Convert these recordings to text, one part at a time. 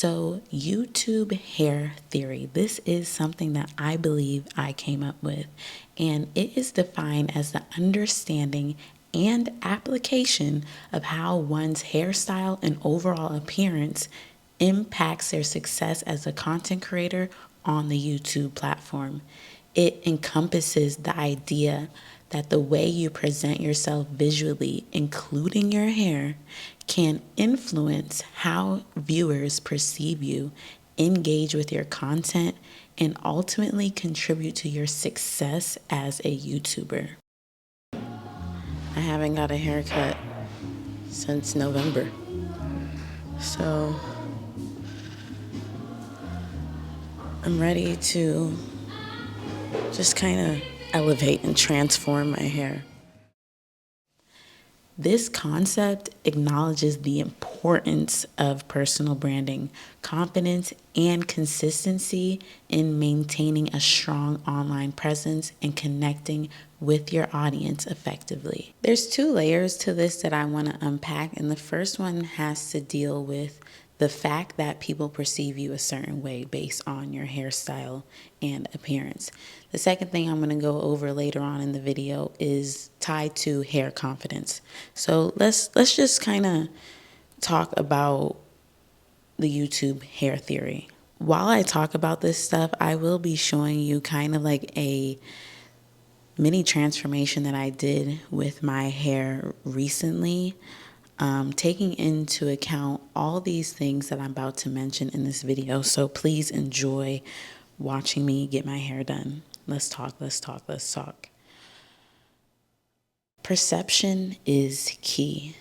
So, YouTube hair theory. This is something that I believe I came up with, and it is defined as the understanding and application of how one's hairstyle and overall appearance impacts their success as a content creator on the YouTube platform. It encompasses the idea that the way you present yourself visually, including your hair, can influence how viewers perceive you, engage with your content, and ultimately contribute to your success as a YouTuber. I haven't got a haircut since November. So I'm ready to just kind of elevate and transform my hair. This concept acknowledges the importance of personal branding, confidence, and consistency in maintaining a strong online presence and connecting with your audience effectively. There's two layers to this that I want to unpack, and the first one has to deal with the fact that people perceive you a certain way based on your hairstyle and appearance. The second thing I'm going to go over later on in the video is tied to hair confidence. So let's just kind of talk about the YouTube hair theory. While I talk about this stuff, I will be showing you kind of like a mini transformation that I did with my hair recently. Taking into account all these things that I'm about to mention in this video. So please enjoy watching me get my hair done. Let's talk. Perception is key.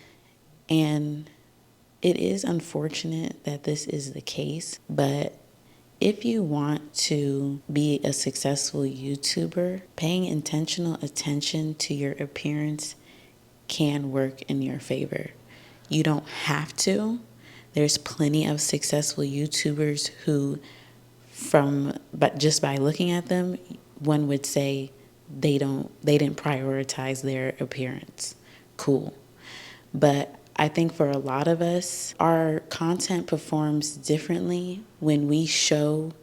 And it is unfortunate that this is the case, but if you want to be a successful YouTuber, paying intentional attention to your appearance can work in your favor. You don't have to. There's plenty of successful YouTubers who, but just by looking at them, one would say they didn't prioritize their appearance. Cool. But I think for a lot of us, our content performs differently when we show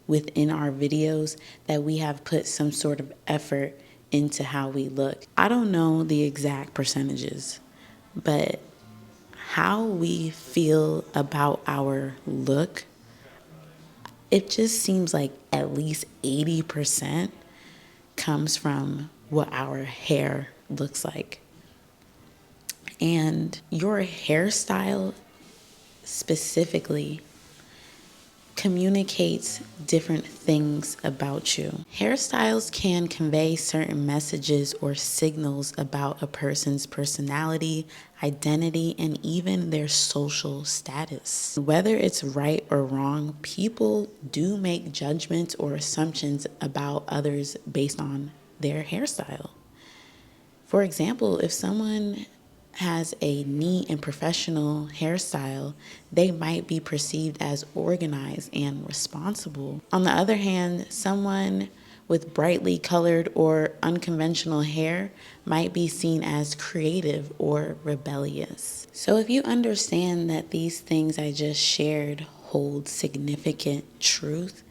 within our videos that we have put some sort of effort into how we look. I don't know the exact percentages, but how we feel about our look, it just seems like at least 80% comes from what our hair looks like. And your hairstyle specifically communicates different things about you. Hairstyles can convey certain messages or signals about a person's personality, identity, and even their social status. Whether it's right or wrong, people do make judgments or assumptions about others based on their hairstyle. For example, if someone has a neat and professional hairstyle, they might be perceived as organized and responsible. On the other hand, someone with brightly colored or unconventional hair might be seen as creative or rebellious. So if you understand that these things I just shared hold significant truth,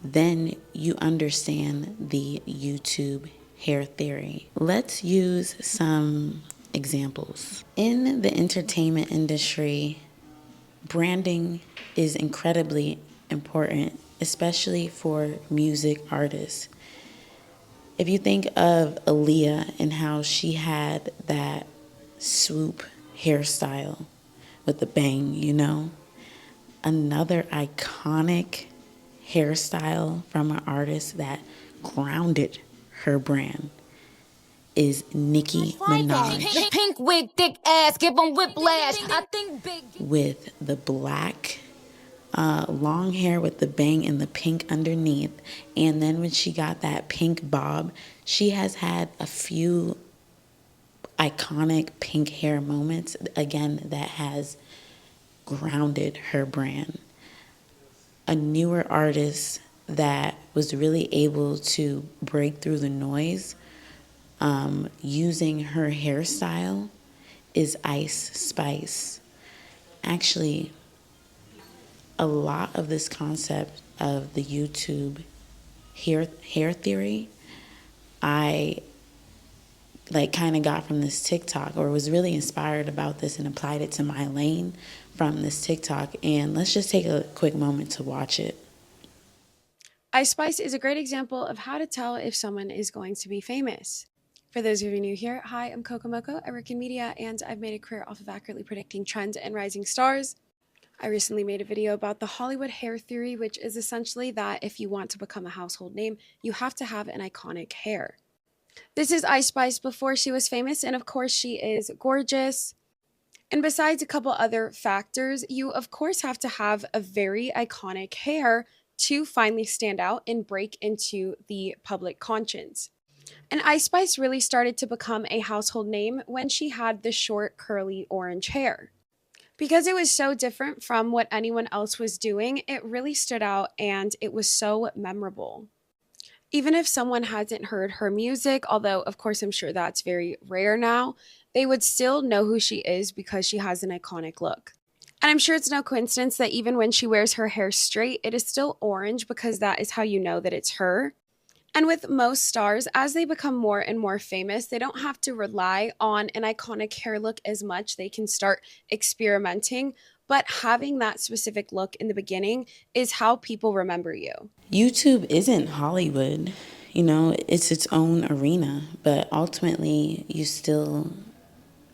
then you understand the YouTube hair theory. Let's use some examples. In the entertainment industry, branding is incredibly important, especially for music artists. If you think of Aaliyah and how she had that swoop hairstyle with the bang, another iconic hairstyle from an artist that grounded her brand is Nicki Minaj. Pink wig, thick ass, give them whiplash. I think big. With the black long hair with the bang and the pink underneath. And then when she got that pink bob, she has had a few iconic pink hair moments, again, that has grounded her brand. A newer artist that was really able to break through the noise using her hairstyle is Ice Spice. Actually, a lot of this concept of the YouTube hair theory, I like kind of got from this TikTok, or was really inspired about this and applied it to my lane from this TikTok. And let's just take a quick moment to watch it. Ice Spice is a great example of how to tell if someone is going to be famous. For those of you new here, hi, I'm Kokomoko. I work in media, and I've made a career off of accurately predicting trends and rising stars. I recently made a video about the Hollywood hair theory, which is essentially that if you want to become a household name, you have to have an iconic hair. This is Ice Spice before she was famous, and of course she is gorgeous. And besides a couple other factors, you of course have to have a very iconic hair to finally stand out and break into the public conscience. And Ice Spice really started to become a household name when she had the short, curly orange hair. Because it was so different from what anyone else was doing, it really stood out and it was so memorable. Even if someone hasn't heard her music, although of course I'm sure that's very rare now, they would still know who she is because she has an iconic look. And I'm sure it's no coincidence that even when she wears her hair straight, it is still orange because that is how you know that it's her. And with most stars, as they become more and more famous, they don't have to rely on an iconic hair look as much. They can start experimenting, but having that specific look in the beginning is how people remember you. YouTube isn't Hollywood, it's its own arena, but ultimately you still,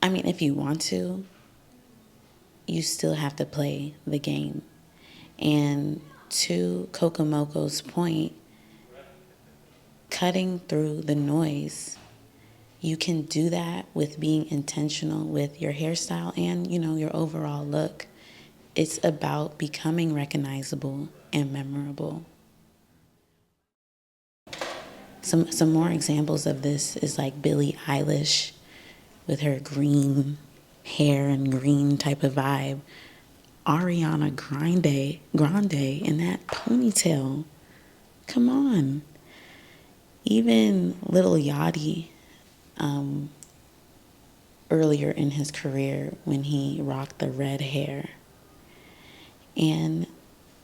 if you want to, you still have to play the game. And to Kokomoko's point, cutting through the noise, you can do that with being intentional with your hairstyle and, your overall look. It's about becoming recognizable and memorable. Some more examples of this is like Billie Eilish with her green hair and green type of vibe. Ariana Grande in that ponytail. Come on. Even Lil Yachty, earlier in his career when he rocked the red hair. And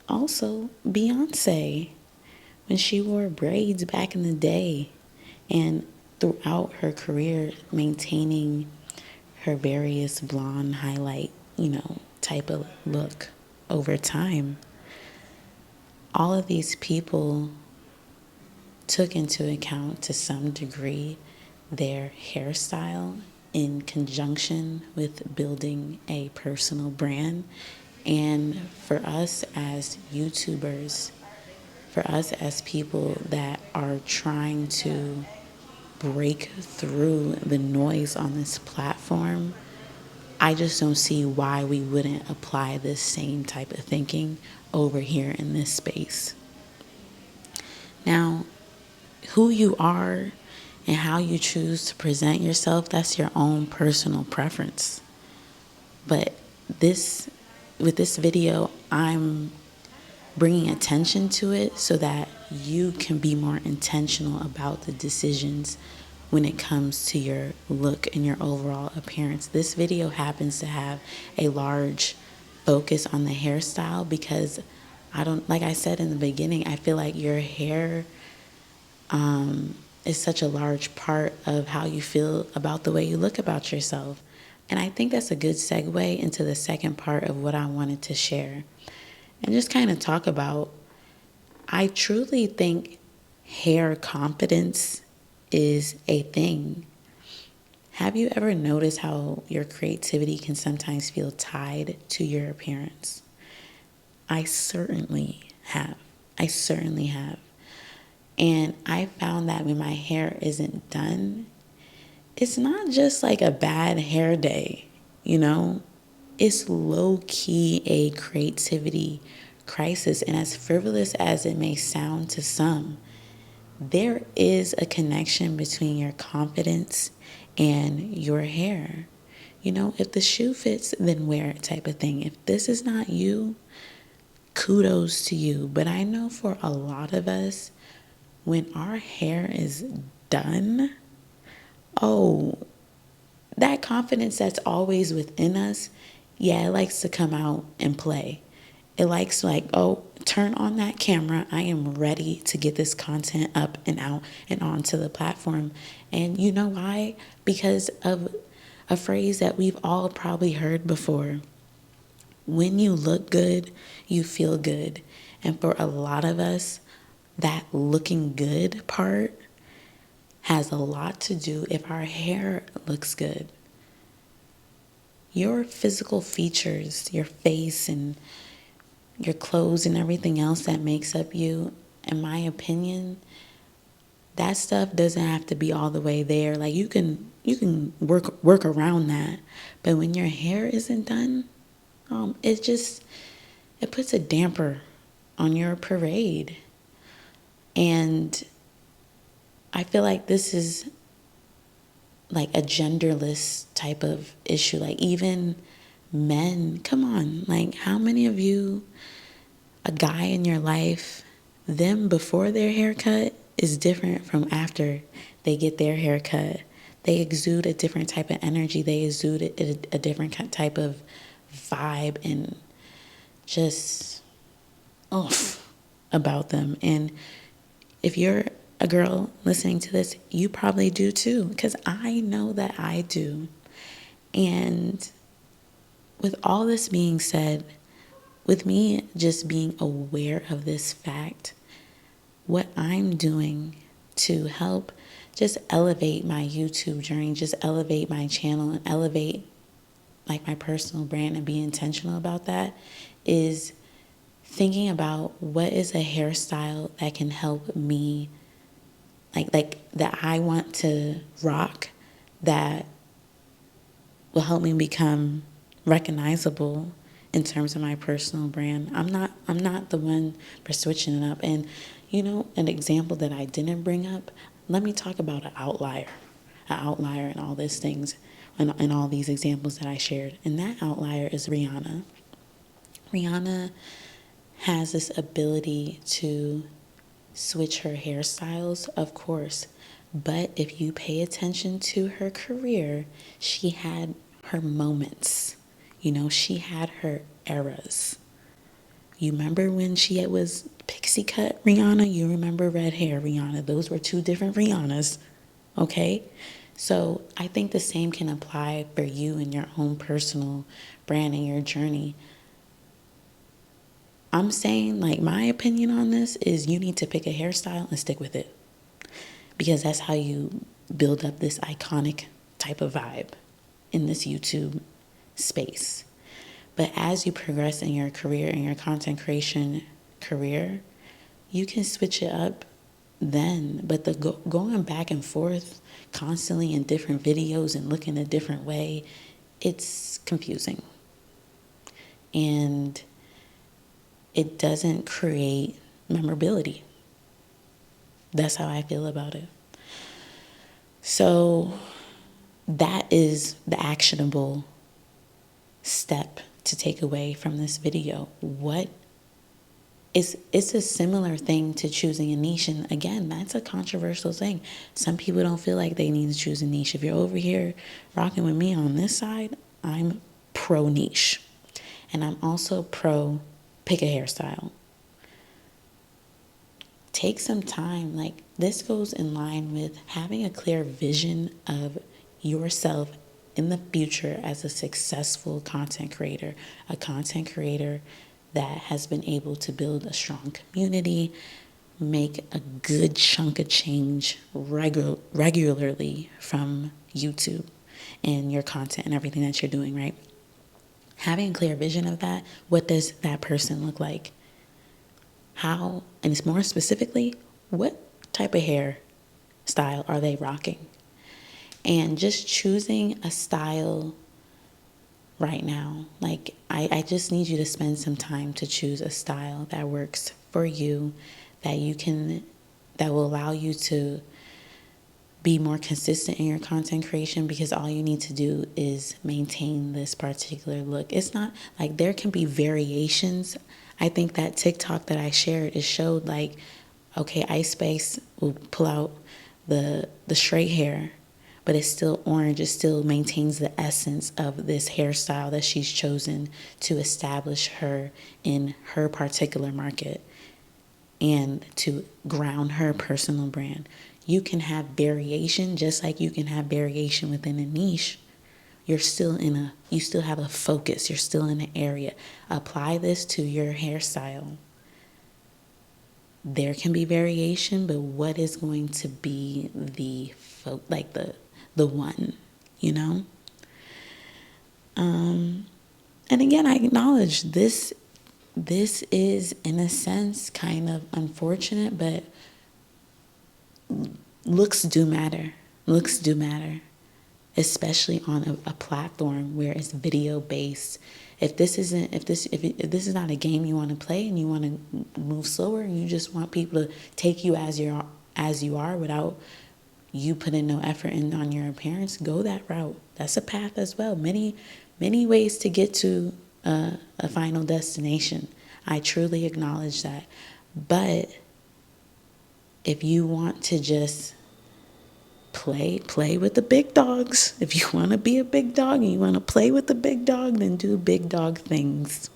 also Beyonce when she wore braids back in the day, and throughout her career maintaining her various blonde highlight, type of look over time. All of these people took into account to some degree their hairstyle in conjunction with building a personal brand. And for us as YouTubers, for us as people that are trying to break through the noise on this platform, I just don't see why we wouldn't apply this same type of thinking over here in this space. Now, who you are and how you choose to present yourself, that's your own personal preference. But with this video, I'm bringing attention to it so that you can be more intentional about the decisions when it comes to your look and your overall appearance. This video happens to have a large focus on the hairstyle because like I said in the beginning, I feel like your hair is such a large part of how you feel about the way you look about yourself. And I think that's a good segue into the second part of what I wanted to share and just kind of talk about. I truly think hair confidence is a thing. Have you ever noticed how your creativity can sometimes feel tied to your appearance? I certainly have. And I found that when my hair isn't done, it's not just like a bad hair day, It's low-key a creativity crisis. And as frivolous as it may sound to some, there is a connection between your confidence and your hair. If the shoe fits, then wear it type of thing. If this is not you, kudos to you. But I know for a lot of us, when our hair is done, that confidence that's always within us, it likes to come out and play. It likes like, oh, turn on that camera. I am ready to get this content up and out and onto the platform. And you know why? Because of a phrase that we've all probably heard before. When you look good, you feel good. And for a lot of us, that looking good part has a lot to do if our hair looks good. Your physical features, your face and your clothes and everything else that makes up you, in my opinion, that stuff doesn't have to be all the way there. Like you can work around that. But when your hair isn't done, it puts a damper on your parade. And I feel like this is like a genderless type of issue. Like even men, come on, like how many of you, a guy in your life, them before their haircut is different from after they get their haircut. They exude a different type of energy. They exude a different type of vibe and just about them. And if you're a girl listening to this, you probably do too, because I know that I do. And with all this being said, with me just being aware of this fact, what I'm doing to help just elevate my YouTube journey, just elevate my channel and elevate like my personal brand and be intentional about that, is thinking about what is a hairstyle that can help me, like that I want to rock, that will help me become recognizable in terms of my personal brand. I'm not the one for switching it up. And you know, an example that I didn't bring up, let me talk about an outlier and all these things and all these examples that I shared. And that outlier is Rihanna. Rihanna has this ability to switch her hairstyles, of course. But if you pay attention to her career, she had her moments. You know, she had her eras. You remember when she was pixie cut Rihanna? You remember red hair Rihanna? Those were two different Rihannas, okay? So I think the same can apply for you in your own personal brand and your journey. I'm saying, like, my opinion on this is you need to pick a hairstyle and stick with it, because that's how you build up this iconic type of vibe in this YouTube space. But as you progress in your career, in your content creation career, you can switch it up then. But the going back and forth constantly in different videos and looking a different way, it's confusing. And it doesn't create memorability. That's how I feel about it. So that is the actionable step to take away from this video. It's a similar thing to choosing a niche. And again, that's a controversial thing. Some people don't feel like they need to choose a niche. If you're over here rocking with me on this side, I'm pro niche. And I'm also pro pick a hairstyle. Take some time. Like, this goes in line with having a clear vision of yourself in the future as a successful content creator, a content creator that has been able to build a strong community, make a good chunk of change regularly from YouTube and your content and everything that you're doing, right? Having a clear vision of that, what does that person look like? How, and it's more specifically, what type of hair style are they rocking? And just choosing a style right now. Like, I just need you to spend some time to choose a style that works for you, that will allow you to be more consistent in your content creation, because all you need to do is maintain this particular look. It's not like there can be variations. I think that TikTok that I shared, it showed like, okay, Ice Spice will pull out the straight hair, but it's still orange. It still maintains the essence of this hairstyle that she's chosen to establish her in her particular market and to ground her personal brand. You can have variation just like you can have variation within a niche. You still have a focus. You're still in an area. Apply this to your hairstyle. There can be variation, but what is going to be the one, you know? And again, I acknowledge this is in a sense kind of unfortunate, but looks do matter. Looks do matter, especially on a platform where it's video based. If this is not a game you want to play and you want to move slower and you just want people to take you as you are without you putting no effort in on your appearance, go that route. That's a path as well. Many ways to get to a final destination. I truly acknowledge that. But if you want to just play with the big dogs. If you want to be a big dog and you want to play with the big dog, then do big dog things.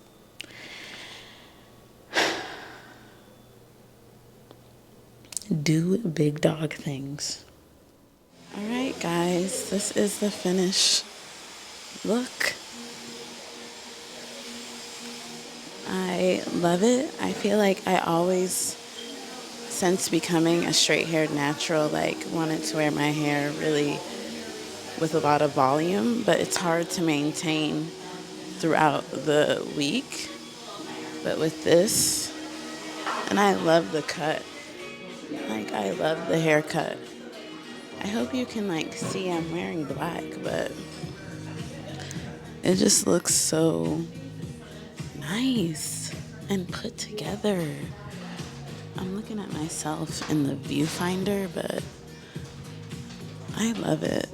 Do big dog things. All right, guys, this is the finished look. I love it. I feel like I always, since becoming a straight-haired natural, wanted to wear my hair really with a lot of volume, but it's hard to maintain throughout the week. But with this, and I love the cut. I love the haircut. I hope you can see I'm wearing black, but it just looks so nice and put together. I'm looking at myself in the viewfinder, but I love it.